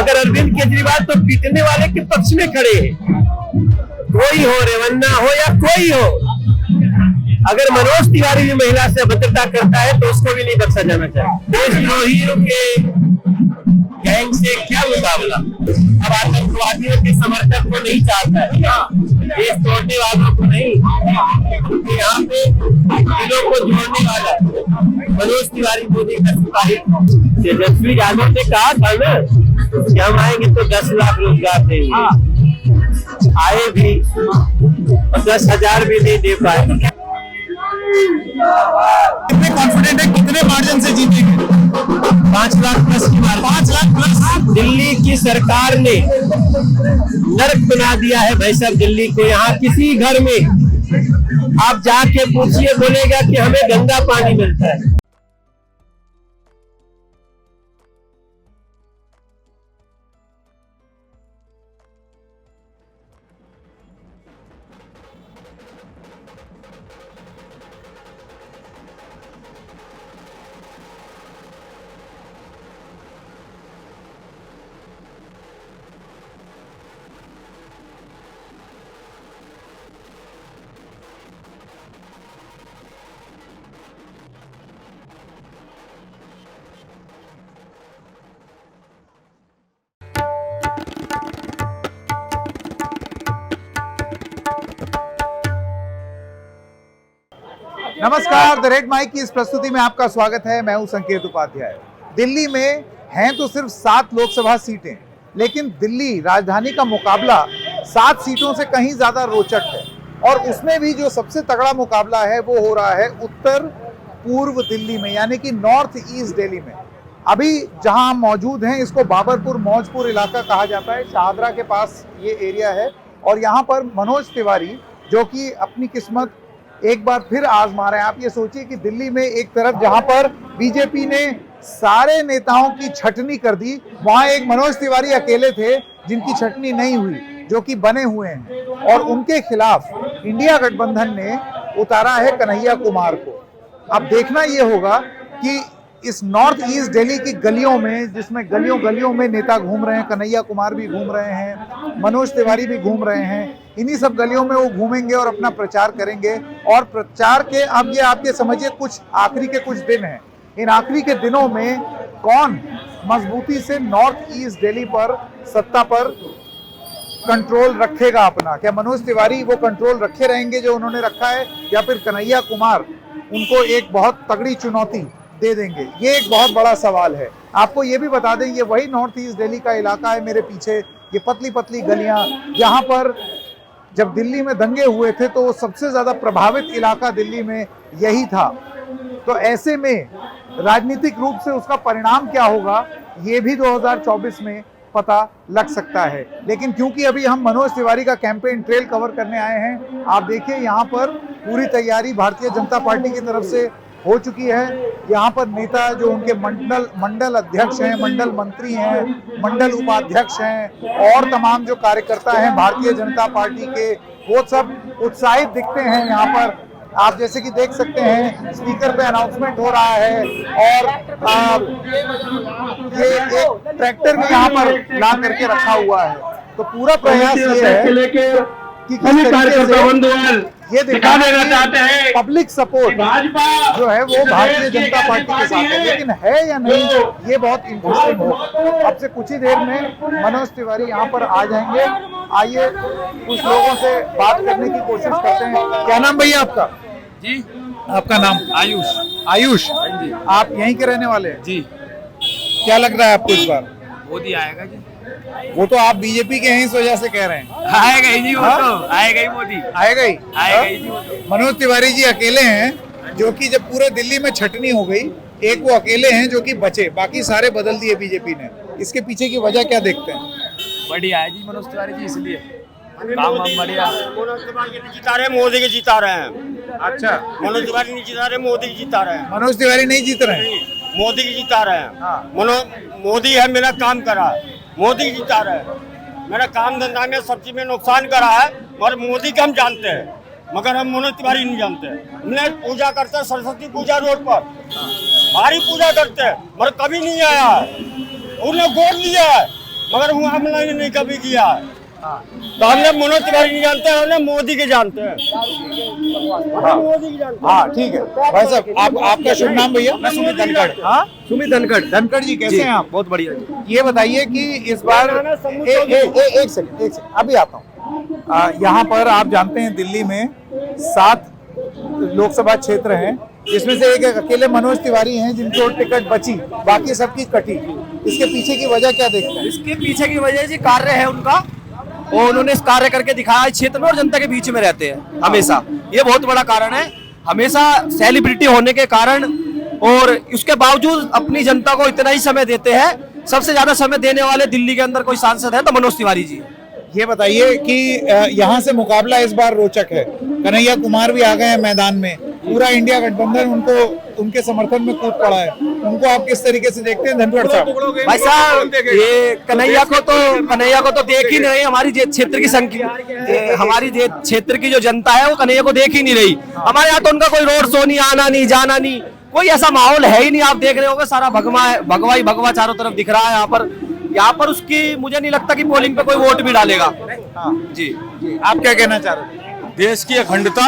मगर अरविंद केजरीवाल तो पीटने वाले के पक्ष में खड़े हैं। कोई हो, रेवन्ना हो या कोई हो, अगर मनोज तिवारी भी महिला से अभद्रता करता है तो उसको भी नहीं बख्शा जाना चाहिए। देशद्रोहियों के गैंग से क्या मुकाबला? अब आतंकवादियों के समर्थक को नहीं चाहता है, देश तोड़ने वालों को नहीं, यहाँ पे दिलों को जोड़ने वाला मनोज तिवारी मोदी का सिपाही। तेजस्वी यादव ने कहा था ना कि हम आएंगे तो 10 लाख रोजगार देंगे, आए भी और 10,000 भी नहीं दे पाए। कितने कॉन्फिडेंट है, कितने मार्जिन से जीतेंगे? 5 लाख प्लस की बात। 5 लाख प्लस। दिल्ली की सरकार ने नर्क बना दिया है भाई साहब दिल्ली को। यहाँ किसी घर में आप जाके पूछिए, बोलेगा कि हमें गंदा पानी मिलता है। नमस्कार, द रेड माइक की इस प्रस्तुति में आपका स्वागत है। मैं हूं संकेत उपाध्याय। दिल्ली में हैं तो सिर्फ 7 लोकसभा सीटें, लेकिन दिल्ली राजधानी का मुकाबला 7 सीटों से कहीं ज्यादा रोचक है। और उसमें भी जो सबसे तगड़ा मुकाबला है वो हो रहा है उत्तर पूर्व दिल्ली में, यानी कि नॉर्थ ईस्ट दिल्ली में। अभी जहां हम मौजूद हैं इसको बाबरपुर मौजपुर इलाका कहा जाता है, शाहदरा के पास ये एरिया है। और यहाँ पर मनोज तिवारी जो कि अपनी किस्मत एक बार फिर आजमा रहे हैं। आप ये सोचिए कि दिल्ली में एक तरफ जहां पर बीजेपी ने सारे नेताओं की छटनी कर दी, वहां एक मनोज तिवारी अकेले थे जिनकी छटनी नहीं हुई, जो कि बने हुए हैं। और उनके खिलाफ इंडिया गठबंधन ने उतारा है कन्हैया कुमार को। अब देखना ये होगा कि इस नॉर्थ ईस्ट दिल्ली की गलियों में, जिसमें गलियों गलियों में नेता घूम रहे हैं, कन्हैया कुमार भी घूम रहे हैं, मनोज तिवारी भी घूम रहे हैं, इन्हीं सब गलियों में वो घूमेंगे और अपना प्रचार करेंगे। और प्रचार के अब ये आपके समझिए कुछ आखिरी के कुछ दिन हैं। इन आखिरी के दिनों में कौन मजबूती से नॉर्थ ईस्ट दिल्ली पर सत्ता पर कंट्रोल रखेगा अपना? क्या मनोज तिवारी वो कंट्रोल रखे रहेंगे जो उन्होंने रखा है, या फिर कन्हैया कुमार उनको एक बहुत तगड़ी चुनौती दे देंगे? ये एक बहुत बड़ा सवाल है। आपको ये भी बता दें, ये वही नॉर्थ ईस्ट दिल्ली का इलाका है मेरे पीछे, ये पतली पतली गलियां, जहां पर जब दिल्ली में दंगे हुए थे तो सबसे ज्यादा प्रभावित इलाका दिल्ली में यही था। तो ऐसे में राजनीतिक रूप से उसका परिणाम क्या होगा ये भी 2024 में पता लग सकता है। लेकिन क्योंकि अभी हम मनोज तिवारी का कैंपेन ट्रेल कवर करने आए हैं, आप देखिए यहाँ पर पूरी तैयारी भारतीय जनता पार्टी की तरफ से हो चुकी है। यहाँ पर नेता जो उनके मंडल अध्यक्ष हैं, मंडल मंत्री हैं, मंडल उपाध्यक्ष हैं और तमाम जो कार्यकर्ता हैं भारतीय जनता पार्टी के, वो सब उत्साहित दिखते हैं। यहाँ पर आप जैसे कि देख सकते हैं स्पीकर पे अनाउंसमेंट हो रहा है और ये एक ट्रैक्टर भी यहाँ पर ला करके रखा हुआ है। तो पूरा प्रयास ये है कि ये दिखाना चाहते हैं पब्लिक सपोर्ट जो है वो भारतीय जनता पार्टी के साथ है, लेकिन है या नहीं ये बहुत इंटरेस्टिंग हो। अब से कुछ ही देर में मनोज तिवारी यहाँ पर आ जाएंगे। आइए कुछ लोगों से बात करने की कोशिश करते हैं। क्या नाम भैया आपका? जी, आपका नाम? आयुष। आयुष, जी। आप यहीं के रहने वाले हैं? जी। क्या लग रहा है आपको इस बार? मोदी आएगा जी। वो तो आप बीजेपी के हैं इस वजह से कह रहे हैं। आएगा ही जी, वो तो आएगा ही मोदी, आएगा ही, आएगा ही जी वो तो। मनोज तिवारी जी अकेले हैं जो कि जब पूरे दिल्ली में छटनी हो गई, एक वो अकेले हैं जो कि बचे, बाकी सारे बदल दिए बीजेपी ने। इसके पीछे की वजह क्या देखते हैं? बढ़िया है जी मनोज तिवारी जी, इसलिए काम हम बढ़िया। मनोज तिवारी नहीं जिता रहे, मोदी के जिता रहे हैं। अच्छा, मनोज तिवारी नहीं जिता रहे, मोदी के जिता रहे हैं। मनोज तिवारी नहीं जीत रहे हैं, मोदी के जिता रहे हैं। हाँ। मोदी है, मेरा काम करा है, मोदी के जिता रहे हैं। मेरा काम धंधा में सब चीज में नुकसान करा है, और मोदी के हम जानते हैं, मगर हम मनोज तिवारी नहीं जानते हैं। हमने पूजा करते हैं सरस्वती पूजा रोड पर, भारी पूजा करते हैं, मगर कभी नहीं आया है। उन्हें गोद लिया है, मगर वो हमने नहीं कभी किया है। हाँ। तो हमने मनोज तिवारी नहीं जानते, हमने मोदी के जानते हैं। मोदी के जानते हैं। हाँ ठीक है भाई साहब, आपका शुभ नाम भैया? मैं सुमित धनखड़। हाँ सुमित धनखड़। धनखड़ जी, कैसे हैं आप? बहुत बढ़िया जी। ये बताइए कि इस बार एक सेकंड अभी आता हूँ। यहाँ पर आप जानते हैं दिल्ली में 7 लोकसभा क्षेत्र हैं, जिसमें से एक अकेले मनोज तिवारी हैं जिनको टिकट बची, बाकी सबकी कटी। इसके पीछे की वजह क्या देखते हैं? इसके पीछे की वजह जी कार्य है उनका, और उन्होंने इस कार्य करके दिखाया इस क्षेत्र में, और जनता के बीच में रहते हैं हमेशा। ये बहुत बड़ा कारण है, हमेशा सेलिब्रिटी होने के कारण और उसके बावजूद अपनी जनता को इतना ही समय देते हैं। सबसे ज्यादा समय देने वाले दिल्ली के अंदर कोई सांसद है तो मनोज तिवारी जी। ये बताइए कि यहाँ से मुकाबला इस बार रोचक है। कन्हैया कुमार भी आ गए हैं मैदान में, पूरा इंडिया गठबंधन उनके समर्थन में कूद पड़ा है। उनको आप किस तरीके से देखते हैं धनखड़ साहब? भाई साहब, ये कन्हैया को तो देख ही नहीं रही हमारी क्षेत्र की संख्या, हमारी क्षेत्र की जो जनता है वो कन्हैया को देख ही नहीं रही। हमारे यहाँ तो उनका कोई रोड शो नहीं, आना नहीं जाना नहीं, कोई ऐसा माहौल है ही नहीं। आप देख रहे होंगे सारा भगवा चारों तरफ दिख रहा है। यहाँ पर उसकी मुझे नहीं लगता कि पोलिंग पे कोई वोट भी डालेगा। हाँ जी आप क्या कहना चाह रहे हैं? देश की अखंडता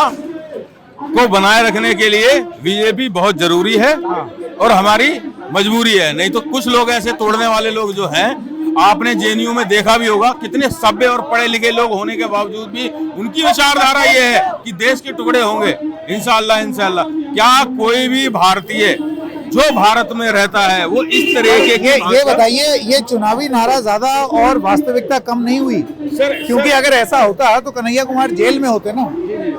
को बनाए रखने के लिए बीजेपी बहुत जरूरी है और हमारी मजबूरी है। नहीं तो कुछ लोग ऐसे तोड़ने वाले लोग जो हैं, आपने जेएनयू में देखा भी होगा, कितने सभ्य और पढ़े लिखे लोग होने के बावजूद भी उनकी विचारधारा ये है कि देश के टुकड़े होंगे। इंशाअल्लाह क्या कोई भी भारतीय जो भारत में रहता है वो इस तरीके के ये बताइए, ये चुनावी नारा ज्यादा और वास्तविकता कम नहीं हुई? क्योंकि अगर ऐसा होता तो कन्हैया कुमार जेल में होते ना,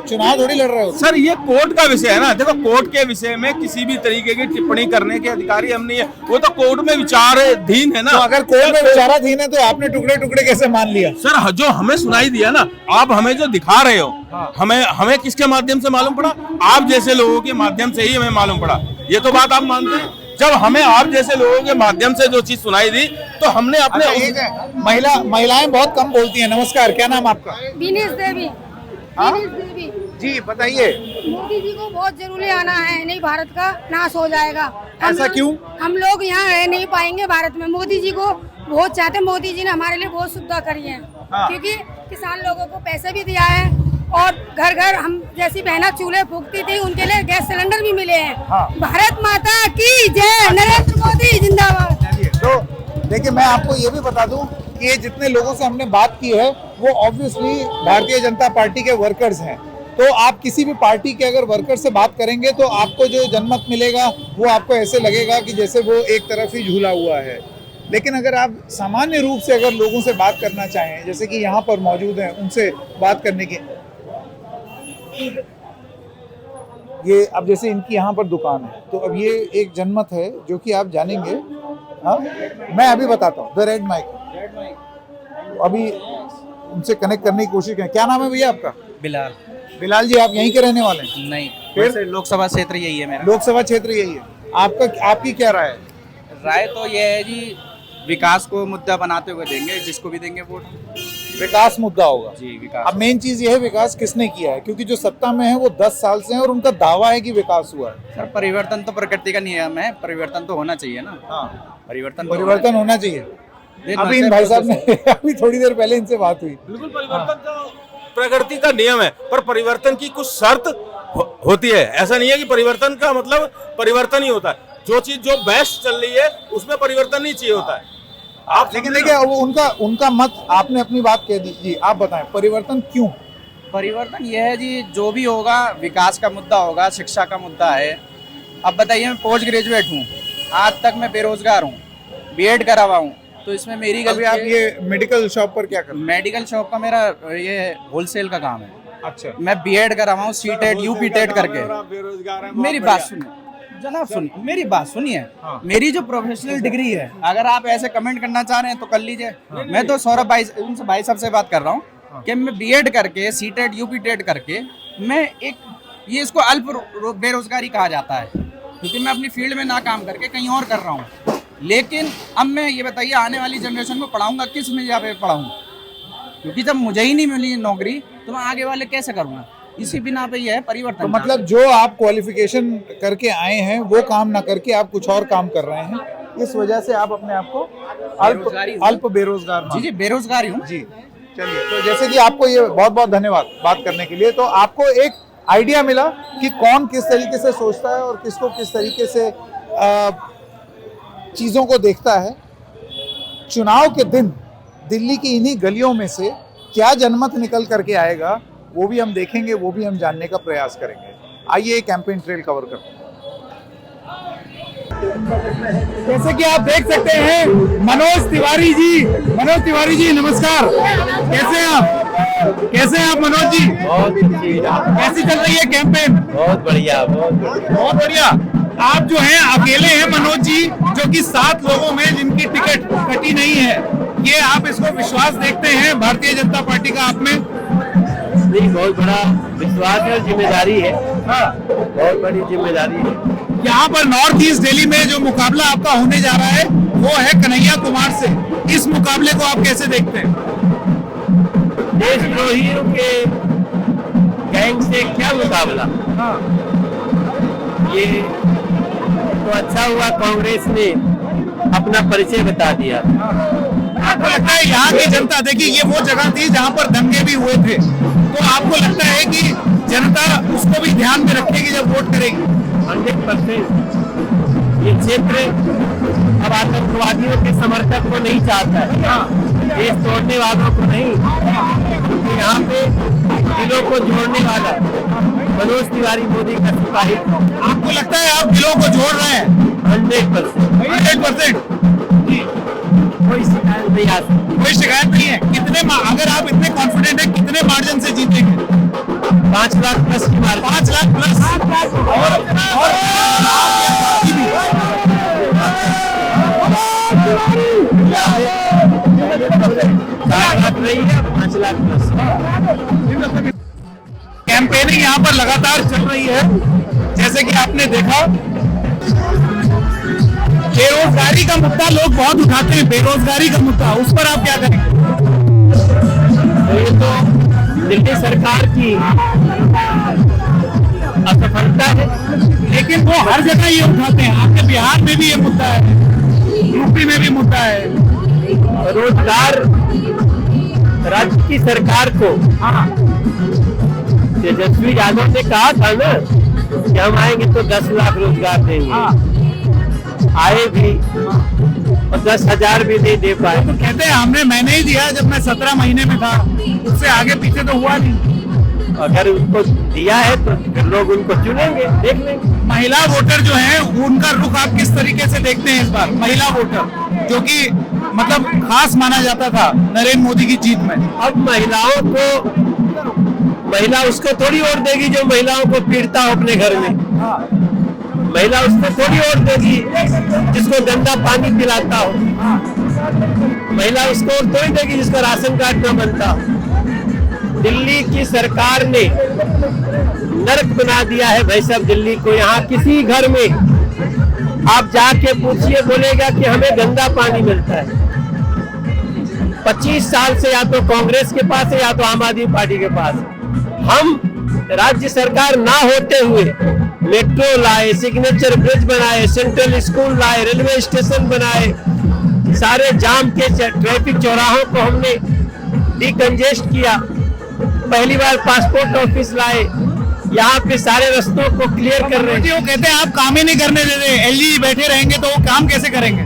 चुनाव थोड़ी लड़ रहे होते। सर ये कोर्ट का विषय है ना। देखो, कोर्ट के विषय में किसी भी तरीके की टिप्पणी करने के अधिकारी हम नहीं है, वो तो कोर्ट में विचाराधीन है ना। तो अगर कोर्ट में विचाराधीन है तो आपने टुकड़े टुकड़े कैसे मान लिया? सर जो हमें सुनाई दिया ना, आप हमें जो दिखा रहे हो, हमें किसके माध्यम से मालूम पड़ा? आप जैसे लोगों के माध्यम से ही हमें मालूम पड़ा। ये तो बात आप मानते हैं। जब हमें आप जैसे लोगों के माध्यम से जो चीज सुनाई दी तो हमने अपने महिलाएं बहुत कम बोलती हैं। नमस्कार, क्या नाम आपका? बीनेश देवी। हाँ? बीनेश देवी जी बताइए। मोदी जी को बहुत जरूरी आना है, नहीं भारत का नाश हो जाएगा। ऐसा क्यों? हम लोग यहाँ रह नहीं पाएंगे भारत में। मोदी जी को बहुत चाहते हैं। मोदी जी ने हमारे लिए बहुत सुविधा करी है। हाँ। क्योंकि किसान लोगों को पैसे भी दिया है और घर घर हम जैसी बहना चूल्हे फूकती थी उनके लिए गैस सिलेंडर भी मिले हैं। हाँ। भारत माता की जय, नरेंद्र मोदी जिंदाबाद। तो देखिए, मैं आपको ये भी बता दूं कि ये जितने लोगों से हमने बात की है वो ऑब्वियसली भारतीय जनता पार्टी के वर्कर्स हैं। तो आप किसी भी पार्टी के अगर वर्कर से बात करेंगे तो आपको जो जनमत मिलेगा वो आपको ऐसे लगेगा कि जैसे वो एक तरफ ही झूला हुआ है। लेकिन अगर आप सामान्य रूप से अगर लोगों से बात करना चाहें, जैसे कि यहाँ पर मौजूद हैं, उनसे बात करने की, ये अब जैसे इनकी यहाँ पर दुकान है, तो अब ये एक जनमत है जो कि आप जानेंगे। हाँ, मैं अभी बताता हूँ। द रेड माइक अभी उनसे कनेक्ट करने की कोशिश करें। क्या नाम है भैया आपका? बिलाल। बिलाल जी, आप यहीं के रहने वाले हैं? नहीं, फिर? वैसे लोकसभा क्षेत्र यही है मेरा। लोकसभा क्षेत्र यही है आपकी क्या राय है? राय तो ये है जी, विकास को मुद्दा बनाते हुए देंगे, जिसको भी देंगे वोट। विकास मुद्दा होगा जी, विकास। अब मेन चीज ये है विकास किसने किया है, क्योंकि जो सत्ता में है वो 10 साल से है और उनका दावा है कि विकास हुआ है। सर, परिवर्तन तो प्रकृति का नियम है, परिवर्तन तो होना चाहिए ना। हाँ, परिवर्तन होना चाहिए। अभी इन भाई साहब ने अभी थोड़ी देर पहले इनसे बात हुई। बिल्कुल, परिवर्तन तो प्रकृति का नियम है, पर परिवर्तन की कुछ शर्त होती है। ऐसा नहीं है कि परिवर्तन का मतलब परिवर्तन ही होता है। जो चीज जो बेस्ट चल रही है उसमें परिवर्तन नहीं चाहिए होता है। आप लेकिन देखिए, वो उनका मत, आपने अपनी बात कह दी जी, आप बताएं परिवर्तन क्यों? परिवर्तन यह है जी, जो भी होगा विकास का मुद्दा होगा, शिक्षा का मुद्दा है। अब बताइए, मैं पोस्ट ग्रेजुएट हूँ, आज तक मैं बेरोजगार हूँ, बीएड करा हुआ हूँ, तो इसमें मेरी गलती। आप ये मेडिकल शॉप पर क्या कर? मेडिकल शॉप का मेरा ये होलसेल का काम है। अच्छा। मैं बीएड करा हुआ हूँ, सीटेट यूपी टेट करके। बेरोजगार है, मेरी बात सुनिए जनाब, सुनिए मेरी बात सुनिए। हाँ। मेरी जो प्रोफेशनल डिग्री है, अगर आप ऐसे कमेंट करना चाह रहे हैं तो कर लीजिए। मैं तो सौरभ भाई, उनसे भाई साहब से बात कर रहा हूँ कि मैं बीएड करके, सीटेट यूपी टेट करके, मैं एक ये इसको अल्प बेरोजगारी कहा जाता है, क्योंकि मैं अपनी फील्ड में ना काम करके कहीं और कर रहा हूँ। लेकिन अब मैं ये बताइए, आने वाली जनरेशन को पढ़ाऊंगा किस में पे पढ़ाऊँ? क्योंकि जब मुझे ही नहीं मिली नौकरी तो मैं आगे वाले कैसे करूँगा? इसी बिना पे ये है परिवर्तन। तो मतलब जो आप क्वालिफिकेशन करके आए हैं वो काम ना करके आप कुछ और काम कर रहे हैं, इस वजह से आप अपने आप को अल्प बेरोजगार जी जी बेरोजगारी हूँ। जी। चलिए, तो जैसे कि आपको ये बहुत बहुत धन्यवाद बात करने के लिए। तो आपको एक आइडिया मिला कि कौन किस तरीके से सोचता है और किसको किस तरीके से चीज़ों को देखता है। चुनाव के दिन दिल्ली की इन्हीं गलियों में से क्या जनमत निकल करके आएगा वो भी हम देखेंगे, वो भी हम जानने का प्रयास करेंगे। आइए कैंपेन ट्रेल कवर करते हैं। जैसे कि आप देख सकते हैं मनोज तिवारी जी नमस्कार। कैसे हैं आप मनोज जी? बहुत अच्छी, कैसी चल रही है कैंपेन? बहुत बढ़िया, बहुत बढ़िया। आप जो हैं अकेले हैं मनोज जी, जो कि 7 लोगों में जिनकी टिकट कटी नहीं है, ये आप इसको विश्वास देखते हैं भारतीय जनता पार्टी का आप में? नहीं, बहुत बड़ा विश्वास है, जिम्मेदारी है। हाँ, बहुत बड़ी जिम्मेदारी है। यहाँ पर नॉर्थ ईस्ट दिल्ली में जो मुकाबला आपका होने जा रहा है वो है कन्हैया कुमार से। इस मुकाबले को आप कैसे देखते हैं? देशद्रोहियों के गैंग से क्या मुकाबला। हाँ, ये तो अच्छा हुआ कांग्रेस ने अपना परिचय बता दिया। आपको लगता है यहाँ की जनता, देखिए ये वो जगह थी जहाँ पर दंगे भी हुए थे, तो आपको लगता है कि जनता उसको भी ध्यान में रखेगी जब वोट करेगी? 100% ये क्षेत्र अब आतंकवादियों के समर्थक को नहीं चाहता है, देश तोड़ने वालों को नहीं। तो यहाँ पे दिलों को जोड़ने वाला मनोज तिवारी मोदी का सिपाही। आपको लगता है आप दिलों को जोड़ रहे हैं? 100%। कोई शिकायत नहीं आ सकती। कोई शिकायत नहीं है। अगर आप इतने कॉन्फिडेंट हैं, कितने मार्जिन से जीतेंगे? 5 लाख प्लस की मार। 5 लाख प्लस। नहीं है, 5 लाख प्लस। कैंपेनिंग यहाँ पर लगातार चल रही है। जैसे कि आपने देखा, बेरोजगारी का मुद्दा लोग बहुत उठाते हैं, बेरोजगारी का मुद्दा, उस पर आप क्या करेंगे? ये तो दिल्ली सरकार की असफलता है, लेकिन वो हर जगह ये उठाते हैं। आपके बिहार में भी ये मुद्दा है, यूपी में भी मुद्दा है। रोजगार राज्य की सरकार को तेजस्वी यादव ने कहा था ना कि हम आएंगे तो 10 लाख रोजगार देंगे। आए भी और 10,000 भी नहीं दे पाए। तो कहते हैं मैंने ही दिया जब मैं 17 महीने में था, उससे आगे पीछे तो हुआ नहीं। अगर उनको दिया है तो लोग उनको चुनेंगे, देख लेंगे। महिला वोटर जो है उनका रुख आप किस तरीके से देखते हैं इस बार? महिला वोटर जो कि मतलब खास माना जाता था नरेंद्र मोदी की जीत में, अब महिला उसको थोड़ी वोट देगी जो महिलाओं को पीड़ता हो अपने घर में। महिला उसको थोड़ी वोट देगी जिसको गंदा पानी पिलाता हो। महिला उसको वोट थोड़ी देगी जिसका राशन कार्ड न बनता हो। दिल्ली की सरकार ने नर्क बना दिया है भाई साहब दिल्ली को। यहाँ किसी घर में आप जाके पूछिए, बोलेगा कि हमें गंदा पानी मिलता है। 25 साल से या तो कांग्रेस के पास है या तो आम आदमी पार्टी के पास। हम राज्य सरकार ना होते हुए मेट्रो लाए, सिग्नेचर ब्रिज बनाए, सेंट्रल स्कूल लाए, रेलवे स्टेशन बनाए, सारे जाम के ट्रैफिक चौराहों को हमने डिकंजेस्ट किया। पहली बार पासपोर्ट ऑफिस लाए, यहाँ पे सारे रास्तों को क्लियर कर रहे हैं। वो कहते हैं आप काम ही नहीं करने दे रहे, एलजी बैठे रहेंगे तो वो काम कैसे करेंगे?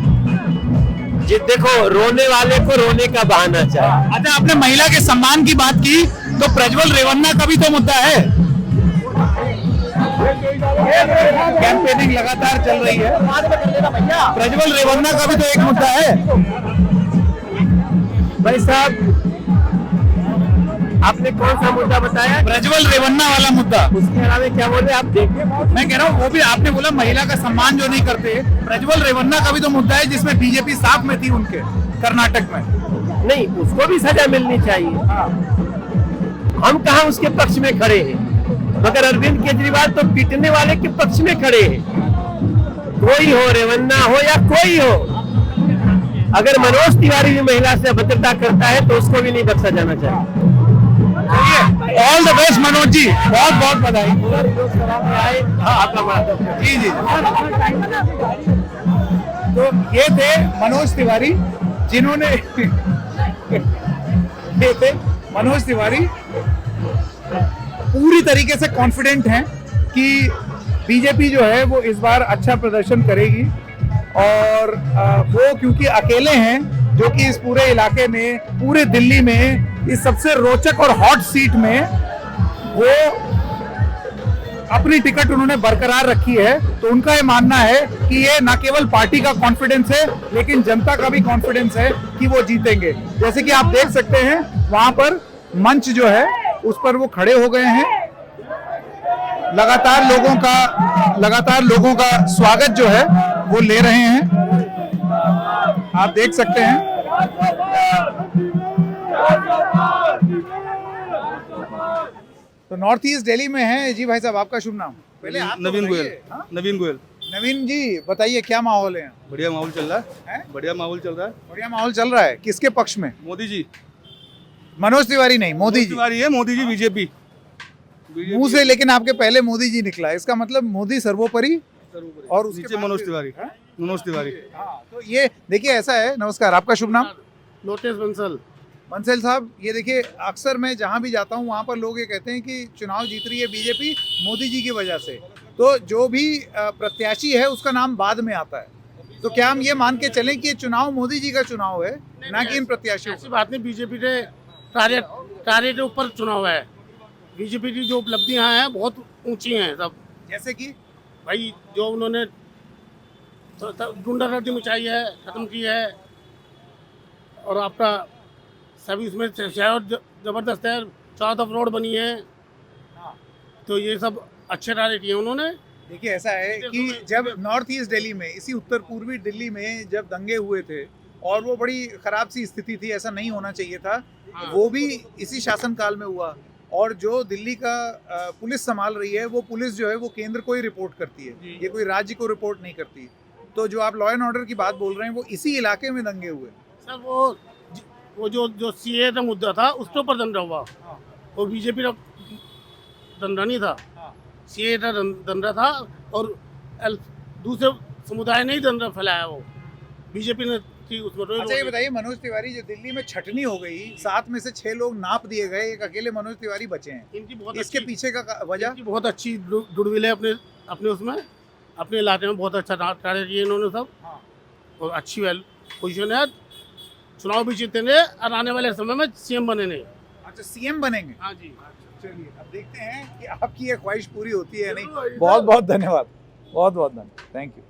जी देखो, रोने वाले को रोने का बहाना चाहिए। अच्छा, आपने महिला के सम्मान की बात की तो प्रज्वल रेवन्ना का भी तो मुद्दा है। कैंपेनिंग लगातार चल रही है, प्रज्वल रेवन्ना का भी तो एक मुद्दा है। भाई साहब आपने कौन सा मुद्दा बताया? प्रज्वल रेवन्ना वाला मुद्दा। उसके अलावा क्या बोल रहे आप? देखिए, मैं कह रहा हूँ वो भी आपने बोला महिला का सम्मान जो नहीं करते। प्रज्वल रेवन्ना का भी तो मुद्दा है जिसमें बीजेपी साथ में थी उनके कर्नाटक में। नहीं, उसको भी सजा मिलनी चाहिए। हम कहाँ उसके पक्ष में खड़े हैं, मगर अरविंद केजरीवाल तो पीटने वाले के पक्ष में खड़े हैं। कोई हो, रेवन्ना हो या कोई हो, अगर मनोज तिवारी भी महिला से अभद्रता करता है तो उसको भी नहीं बख्शा जाना चाहिए। All the best Manoj ji, बहुत बहुत बधाई। जी जी। तो ये थे मनोज तिवारी जिन्होंने ये थे मनोज तिवारी, पूरी तरीके से कॉन्फिडेंट हैं कि बीजेपी जो है वो इस बार अच्छा प्रदर्शन करेगी और वो क्योंकि अकेले हैं जो कि इस पूरे इलाके में, पूरे दिल्ली में इस सबसे रोचक और हॉट सीट में वो अपनी टिकट उन्होंने बरकरार रखी है। तो उनका ये मानना है कि ये न केवल पार्टी का कॉन्फिडेंस है लेकिन जनता का भी कॉन्फिडेंस है कि वो जीतेंगे। जैसे कि आप देख सकते हैं वहां पर मंच जो है उस पर वो खड़े हो गए हैं, लगातार लोगों का स्वागत जो है वो ले रहे हैं, आप देख सकते हैं। तो नॉर्थ ईस्ट दिल्ली में है जी भाई साहब, आपका शुभ नाम? पहले आप नवीन बताइए। गोयल। हाँ? नवीन गोयल। नवीन जी बताइए क्या माहौल है? बढ़िया माहौल चल रहा है, हैं? बढ़िया माहौल चल रहा है। बढ़िया माहौल चल रहा है। किसके पक्ष में? मोदी जी। मनोज तिवारी नहीं, मोदी जी। तिवारी है, मोदी जी बीजेपी। मुंह से लेकिन आपके पहले मोदी जी निकला, इसका मतलब मोदी सर्वोपरि और उसके नीचे बाद मनोज फिर- तिवारी। हाँ? मनोज तिवारी। हाँ, तो ये देखिए ऐसा है। नमस्कार, आपका शुभ नाम? नोटिस बंसल। बंसल साहब, ये देखिए अक्सर मैं जहाँ भी जाता हूँ वहाँ पर लोग ये कहते हैं कि चुनाव जीत रही है बीजेपी मोदी जी की वजह से। तो जो भी प्रत्याशी है उसका नाम बाद में आता है। तो क्या हम ये मान के चलें कि ये चुनाव मोदी जी का चुनाव है, ना कि इन प्रत्याशियों ऐसी का? बात नहीं, बीजेपी के टारगेट के ऊपर चुनाव है। बीजेपी की जो उपलब्धियां हैं बहुत ऊंची हैं सब। जैसे कि भाई जो उन्होंने गुंडागर्दी मचाई है, खत्म की है, और आपका सभी उसमें शहर जबरदस्त है, चारों तरफ रोड बनी है, तो ये सब अच्छे टारगेट किए उन्होंने। देखिए ऐसा है कि जब नॉर्थ ईस्ट दिल्ली में, इसी उत्तर पूर्वी दिल्ली में जब दंगे हुए थे और वो बड़ी खराब सी स्थिति थी, ऐसा नहीं होना चाहिए था, वो भी इसी शासनकाल में हुआ। और जो दिल्ली का पुलिस संभाल रही है वो पुलिस जो है वो केंद्र को ही रिपोर्ट करती है, ये कोई राज्य को रिपोर्ट नहीं करती। तो जो आप लॉ एंड ऑर्डर की बात बोल रहे हैं वो इसी इलाके में दंगे हुए। सर वो जो सीए का मुद्दा था उसके ऊपर दंगा हुआ, वो बीजेपी का दंगा नहीं था, सीए का दंगा था, और दूसरे समुदाय ने ही दंगा फैलाया, वो बीजेपी ने थी उसमें। अच्छा ये बताइए, मनोज तिवारी जो दिल्ली में छटनी हो गई, 7 में से 6 लोग नाप दिए गए, एक अकेले मनोज तिवारी बचे हैं, इनकी बहुत इसके पीछे का वजह? इनकी बहुत अच्छी गुडविल है अपने उसमें, अपने इलाके में बहुत अच्छा कार्य किए इन्होंने सब, और अच्छी पोजीशन है। चुनाव भी जीतेंगे और आने वाले समय में सीएम बनेंगे। अच्छा सीएम बनेंगे? हाँ जी। चलिए अब देखते हैं कि आपकी ये ख्वाहिश पूरी होती है या नहीं। बहुत बहुत धन्यवाद, बहुत बहुत धन्यवाद, थैंक यू।